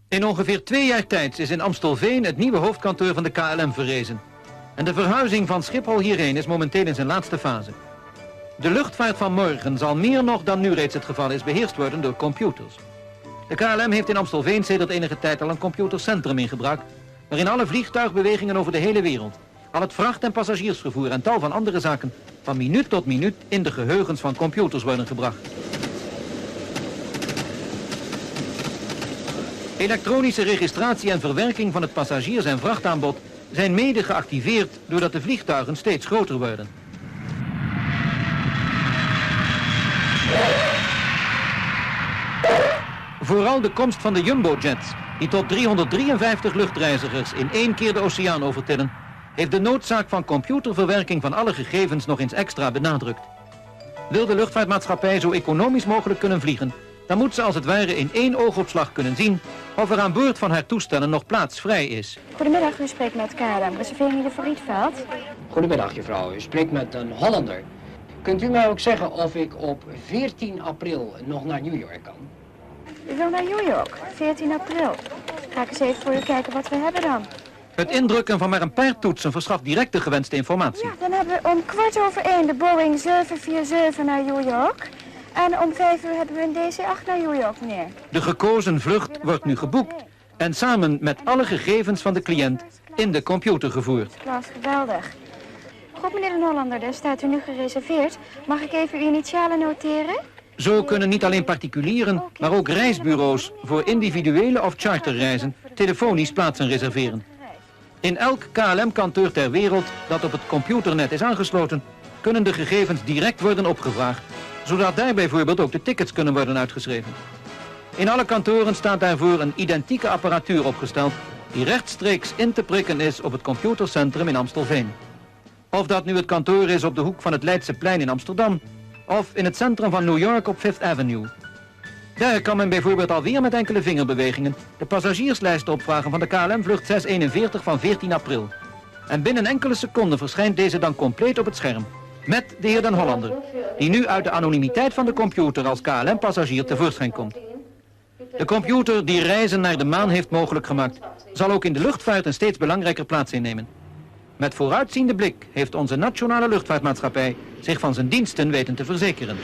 In ongeveer 2 jaar tijd is in Amstelveen het nieuwe hoofdkantoor van de KLM verrezen. En de verhuizing van Schiphol hierheen is momenteel in zijn laatste fase. De luchtvaart van morgen zal meer nog dan nu reeds het geval is beheerst worden door computers. De KLM heeft in Amstelveen sedert enige tijd al een computercentrum ingebracht, waarin alle vliegtuigbewegingen over de hele wereld, al het vracht- en passagiersvervoer en tal van andere zaken van minuut tot minuut in de geheugens van computers worden gebracht. Elektronische registratie en verwerking van het passagiers- en vrachtaanbod zijn mede geactiveerd doordat de vliegtuigen steeds groter worden. Vooral de komst van de Jumbo-jets, die tot 353 luchtreizigers in 1 keer de oceaan overtillen, heeft de noodzaak van computerverwerking van alle gegevens nog eens extra benadrukt. Wil de luchtvaartmaatschappij zo economisch mogelijk kunnen vliegen, dan moet ze als het ware in 1 oogopslag kunnen zien of er aan boord van haar toestellen nog plaats vrij is. Goedemiddag, u spreekt met KLM. Reservering voor Rietveld. Goedemiddag, mevrouw. U spreekt met een Hollander. Kunt u mij ook zeggen of ik op 14 april nog naar New York kan? U wil naar New York, 14 april. Ga ik eens even voor u kijken wat we hebben dan. Het indrukken van maar een paar toetsen verschaft direct de gewenste informatie. Ja, dan hebben we om 1:15 de Boeing 747 naar New York. En om 5 uur hebben we een DC-8 naar New York, meneer. De gekozen vlucht wordt nu geboekt en samen met alle gegevens van de cliënt in de computer gevoerd. Klas, geweldig. Goed, meneer de Hollander, daar staat u nu gereserveerd. Mag ik even uw initialen noteren? Zo kunnen niet alleen particulieren, maar ook reisbureaus voor individuele of charterreizen telefonisch plaatsen reserveren. In elk KLM-kantoor ter wereld dat op het computernet is aangesloten, kunnen de gegevens direct worden opgevraagd, zodat daar bijvoorbeeld ook de tickets kunnen worden uitgeschreven. In alle kantoren staat daarvoor een identieke apparatuur opgesteld die rechtstreeks in te prikken is op het computercentrum in Amstelveen. Of dat nu het kantoor is op de hoek van het Leidseplein in Amsterdam of in het centrum van New York op Fifth Avenue. Daar kan men bijvoorbeeld alweer met enkele vingerbewegingen de passagierslijst opvragen van de KLM-vlucht 641 van 14 april. En binnen enkele seconden verschijnt deze dan compleet op het scherm. Met de heer Den Hollander, die nu uit de anonimiteit van de computer als KLM-passagier tevoorschijn komt. De computer die reizen naar de maan heeft mogelijk gemaakt, zal ook in de luchtvaart een steeds belangrijker plaats innemen. Met vooruitziende blik heeft onze nationale luchtvaartmaatschappij zich van zijn diensten weten te verzekeren.